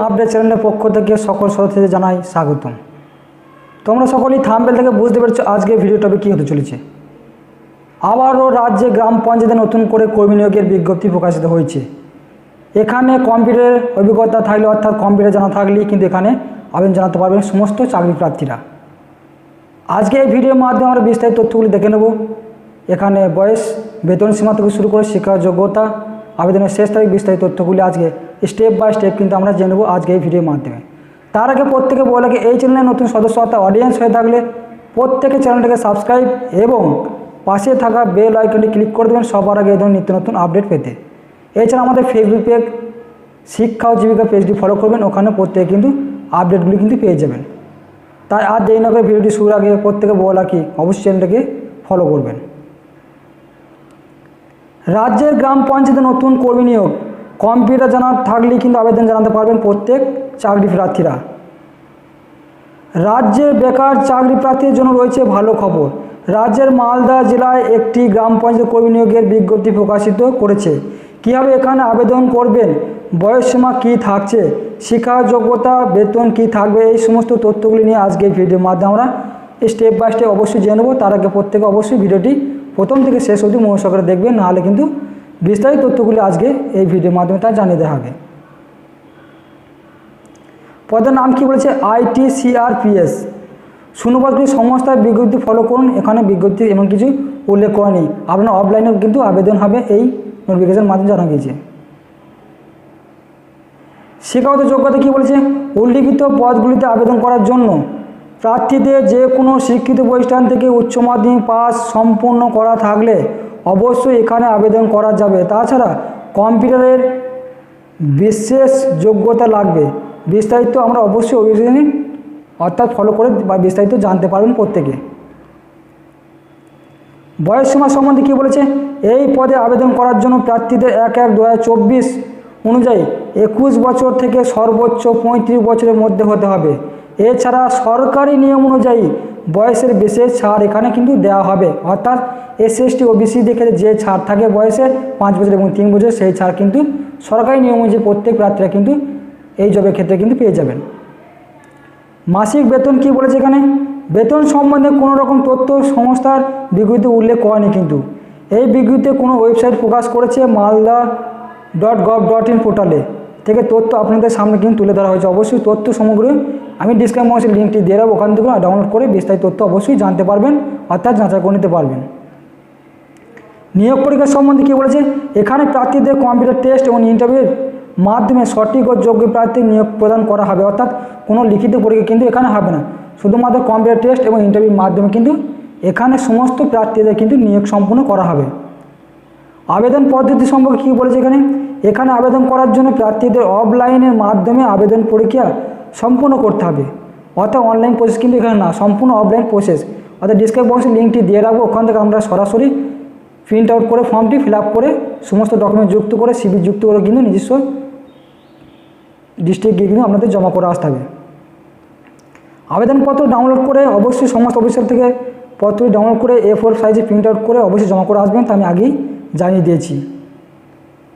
Update চ্যানেলের পক্ষ থেকে সকল সদস্যদের জানাই স্বাগতম। তোমরা সকলেই থাম্বনেল থেকে বুঝতে পেরেছো আজকে ভিডিও টপিক কী হতে চলেছে। আবারও রাজ্যে গ্রাম পঞ্চায়েতে নতুন করে কর্মী নিয়োগের বিজ্ঞপ্তি প্রকাশিত হয়েছে। এখানে কম্পিউটারের অভিজ্ঞতা থাকলে অর্থাৎ কম্পিউটার জানা থাকলেই কিন্তু এখানে আবেদন জানাতে পারবেন সমস্ত চাকরি প্রার্থীরা। আজকে এই ভিডিওর মাধ্যমে আমরা বিস্তারিত তথ্যগুলি দেখে নেব। এখানে বয়স, বেতন সীমা থেকে শুরু করে শিক্ষা যোগ্যতা, আবেদনের শেষ তারিখ, বিস্তারিত তথ্যগুলি আজকে স্টেপ বাই স্টেপ কিন্তু আমরা জেনে নেব আজকে এই ভিডিওর মাধ্যমে। তার আগে প্রত্যেকে বলে রাখি, এই চ্যানেলের নতুন সদস্য অর্থাৎ অডিয়েন্স হয়ে থাকলে প্রত্যেকে চ্যানেলটাকে সাবস্ক্রাইব এবং পাশে থাকা বেল আইকনটি ক্লিক করে দেবেন সবার আগে এই ধরনের নিত্য নতুন আপডেট পেতে। এছাড়া আমাদের ফেসবুক পেজ শিক্ষা ও জীবিকা পেজটি ফলো করবেন, ওখানে প্রত্যেকে কিন্তু আপডেটগুলি কিন্তু পেয়ে যাবেন। তাই আর দেরি না করে ভিডিওটি শুরুর আগে প্রত্যেকে বলে রাখি অবশ্যই চ্যানেলটাকে ফলো করবেন। রাজ্যের গ্রাম পঞ্চায়েতে নতুন কর্মী নিয়োগ, কম্পিউটার জানা থাকলেই কিন্তু আবেদন জানাতে পারবেন প্রত্যেক চাকরি প্রার্থীরা। রাজ্যে বেকার চাকরি প্রার্থীদের জন্য রয়েছে ভালো খবর। রাজ্যের মালদা জেলায় একটি গ্রাম পঞ্চায়েত কর্মী নিয়োগের বিজ্ঞপ্তি প্রকাশিত করেছে। কীভাবে এখানে আবেদন করবেন, বয়সসীমা কী থাকছে, শিক্ষা যোগ্যতা, বেতন কী থাকবে, এই সমস্ত তথ্যগুলি নিয়ে আজকে এই ভিডিওর মাধ্যমে আমরা স্টেপ বাই স্টেপ অবশ্যই জেনে নেব। তার আগে প্রত্যেকে অবশ্যই ভিডিওটি প্রথম থেকে শেষ অবধি মনোযোগ করে দেখবেন, নাহলে কিন্তু বিস্তারিত তথ্যগুলি আজকে এই ভিডিওর মাধ্যমে তা জানিয়ে দেওয়া হবে। পদের নাম কী বলেছে, ITCRPS। শূন্যপদগুলি সংস্থার বিজ্ঞপ্তি ফলো করুন। এখানে বিজ্ঞপ্তি এমন কিছু উল্লেখ করেনি, আপনার অফলাইনেও কিন্তু আবেদন হবে এই নোটিফিকেশনের মাধ্যমে জানা গিয়েছে। শিক্ষাগত যোগ্যতা কী বলেছে, উল্লিখিত পদগুলিতে আবেদন করার জন্য প্রার্থীদের যে কোনো শিক্ষিত প্রতিষ্ঠান থেকে উচ্চ মাধ্যমিক পাস সম্পূর্ণ করা থাকলে অবশ্যই এখানে আবেদন করা যাবে। তাছাড়া কম্পিউটারের বিশেষ যোগ্যতা লাগবে। বিস্তারিত আমরা অবশ্যই অভিযোগ অর্থাৎ ফলো করে বা বিস্তারিত জানতে পারবেন প্রত্যেকে। বয়সসীমা সম্বন্ধে কী বলেছে, এই পদে আবেদন করার জন্য প্রার্থীদের 1/1/2024 অনুযায়ী 21 বছর থেকে সর্বোচ্চ 35 বছরের মধ্যে হতে হবে। এছাড়া সরকারি নিয়ম অনুযায়ী বয়সের বিশেষ ছাড় এখানে কিন্তু দেওয়া হবে, অর্থাৎ SC/ST OBC দেখে যে ছাড় থাকে বয়সের 5 বছর এবং 3 বছর, সেই ছাড় কিন্তু সরকারি নিয়ম অনুযায়ী প্রত্যেক প্রার্থীরা কিন্তু এই জবের ক্ষেত্রে কিন্তু পেয়ে যাবেন। মাসিক বেতন কি বলেছে, এখানে বেতন সম্বন্ধে কোনো রকম তথ্য সংস্থার বিজ্ঞপ্তি উল্লেখ করেনি, কিন্তু এই বিজ্ঞপ্তিতে কোনো ওয়েবসাইট প্রকাশ করেছে malda.gov.in পোর্টালে থেকে তথ্য আপনাদের সামনে কিন্তু তুলে ধরা হয়েছে। অবশ্যই তথ্য সমগ্র আমি ডিসক্রিপশন বক্সে লিঙ্কটি দিয়ে দেবো, ওখান থেকে ডাউনলোড করে বিস্তারিত তথ্য অবশ্যই জানতে পারবেন, অর্থাৎ যাচাই করে নিতে পারবেন। নিয়োগ পরীক্ষা সম্বন্ধে কী বলেছে, এখানে প্রার্থীদের কম্পিউটার টেস্ট এবং ইন্টারভিউর মাধ্যমে সঠিক ও যোগ্য প্রার্থী নিয়োগ প্রদান করা হবে, অর্থাৎ কোনো লিখিত পরীক্ষা কিন্তু এখানে হবে না, শুধুমাত্র কম্পিউটার টেস্ট এবং ইন্টারভিউর মাধ্যমে কিন্তু এখানে সমস্ত প্রার্থীদের কিন্তু নিয়োগ সম্পূর্ণ করা হবে। আবেদন পদ্ধতি সম্পর্কে কী বলেছে, এখানে আবেদন করার জন্য প্রার্থীদের অফলাইনের মাধ্যমে আবেদন পরীক্ষা সম্পূর্ণ করতে হবে, অর্থাৎ অনলাইন প্রসেস কিন্তু এখানে না, সম্পূর্ণ অফলাইন প্রসেস। অর্থাৎ ডিসক্রিপশন বক্সে লিঙ্কটি দিয়ে রাখবো, ওখান থেকে আমরা সরাসরি প্রিন্ট আউট করে ফর্মটি ফিল আপ করে সমস্ত ডকুমেন্ট যুক্ত করে CV যুক্ত করে কিন্তু নিজস্ব ডিস্ট্রিক্ট গিয়ে কিন্তু আপনাদের জমা করে আসতে হবে। আবেদনপত্র ডাউনলোড করে অবশ্যই সমস্ত অফিসার থেকে পত্রটি ডাউনলোড করে A4 সাইজে প্রিন্ট আউট করে অবশ্যই জমা করে আসবেন, তা আমি আগেই জানিয়ে দিয়েছি।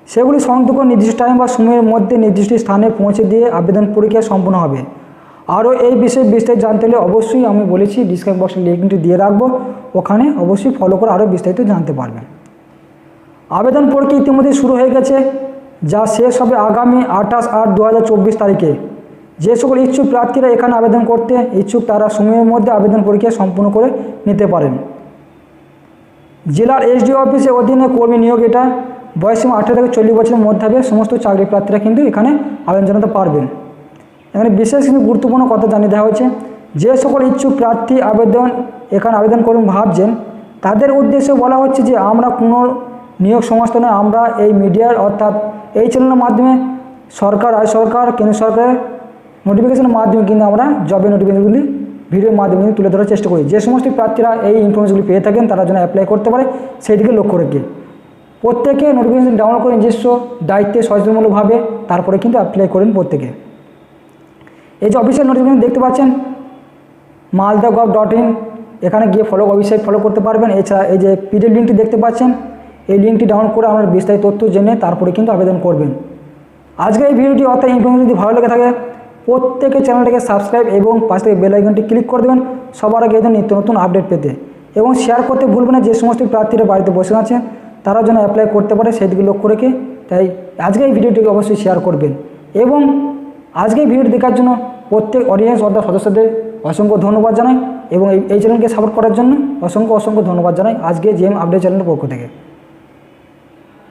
সেগুলি সংযুক্ত করে নির্দিষ্ট টাইম বা সময়ের মধ্যে নির্দিষ্ট স্থানে পৌঁছে দিয়ে আবেদন প্রক্রিয়া সম্পূর্ণ হবে। আরও এই বিষয়ে বিস্তারিত জানতে হলে অবশ্যই আমি বলেছি ডিসক্রিপশন বক্সে লিঙ্কটি দিয়ে রাখবো, ওখানে অবশ্যই ফলো করে আরও বিস্তারিত জানতে পারবেন। আবেদন প্রক্রিয়া ইতিমধ্যে শুরু হয়ে গেছে, যা শেষ হবে আগামী 28/8/2024 তারিখে। যে সকল ইচ্ছুক প্রার্থীরা এখানে আবেদন করতে ইচ্ছুক তারা সময়ের মধ্যে আবেদন পরীক্ষা সম্পূর্ণ করে নিতে পারেন। জেলার SDO অফিসের অধীনে কর্মী নিয়োগ, এটা বয়সসীমা 18 থেকে 40 বছরের মধ্যে হবে। সমস্ত চাকরি প্রার্থীরা কিন্তু এখানে আবেদন জানাতে পারবেন। এখানে বিশেষ কিছু গুরুত্বপূর্ণ কথা জানিয়ে দেওয়া হয়েছে, যে সকল ইচ্ছুক প্রার্থী এখানে আবেদন করুন ভাবছেন, তাদের উদ্দেশ্যে বলা হচ্ছে যে আমরা কোনো নিয়োগ সংস্থা নয়, আমরা এই মিডিয়ার অর্থাৎ এই চ্যানেলের মাধ্যমে সরকার, রাজ্য সরকার, কেন্দ্র সরকারের নোটিফিকেশনের মাধ্যমে কিন্তু আমরা জবের নোটিফিকেশনগুলি ভিডিওর মাধ্যমে তুলে ধরার চেষ্টা করি। যে সমস্ত প্রার্থীরা এই ইনফরমেশনগুলি পেয়ে থাকেন তারা যেন অ্যাপ্লাই করতে পারে সেই দিকে লক্ষ্য রেখে প্রত্যেকে নোটিফিকেশন ডাউনলোড করে নিজস্ব দায়িত্বে সচেতনমূলকভাবে তারপরে কিন্তু অ্যাপ্লাই করেন প্রত্যেকে। এই যে অফিসিয়াল নোটিফিকেশন দেখতে পাচ্ছেন malda.gov.in, এখানে গিয়ে ওয়েবসাইট ফলো করতে পারবেন। এছাড়া এই যে PDF লিঙ্কটি দেখতে পাচ্ছেন, এই লিঙ্কটি ডাউনলোড করে আপনারা বিস্তারিত তথ্য জেনে তারপরে কিন্তু আবেদন করবেন। আজকে এই ভিডিওটি অর্থাৎ ইনফরমেশন যদি ভালো লেগে থাকে প্রত্যেকে চ্যানেলটাকে সাবস্ক্রাইব এবং পাশ থেকে বেল আইকনটি ক্লিক করে দেবেন সবার আগে এই নিত্য নতুন আপডেট পেতে, এবং শেয়ার করতে ভুলবেন না। যে সমস্ত প্রার্থীরা বাড়িতে বসে আছে তারা যেন অ্যাপ্লাই করতে পারে সেদিকে লক্ষ্য রেখে, তাই আজকে এই ভিডিওটিকে অবশ্যই শেয়ার করবেন। এবং আজকে এই ভিডিওটি দেখার জন্য প্রত্যেক অডিয়েন্স অর্থাৎ সদস্যদের অসংখ্য ধন্যবাদ জানাই, এবং এই চ্যানেলকে সাপোর্ট করার জন্য অসংখ্য ধন্যবাদ জানাই আজকে জিএম আপডেট চ্যানেলের পক্ষ থেকে।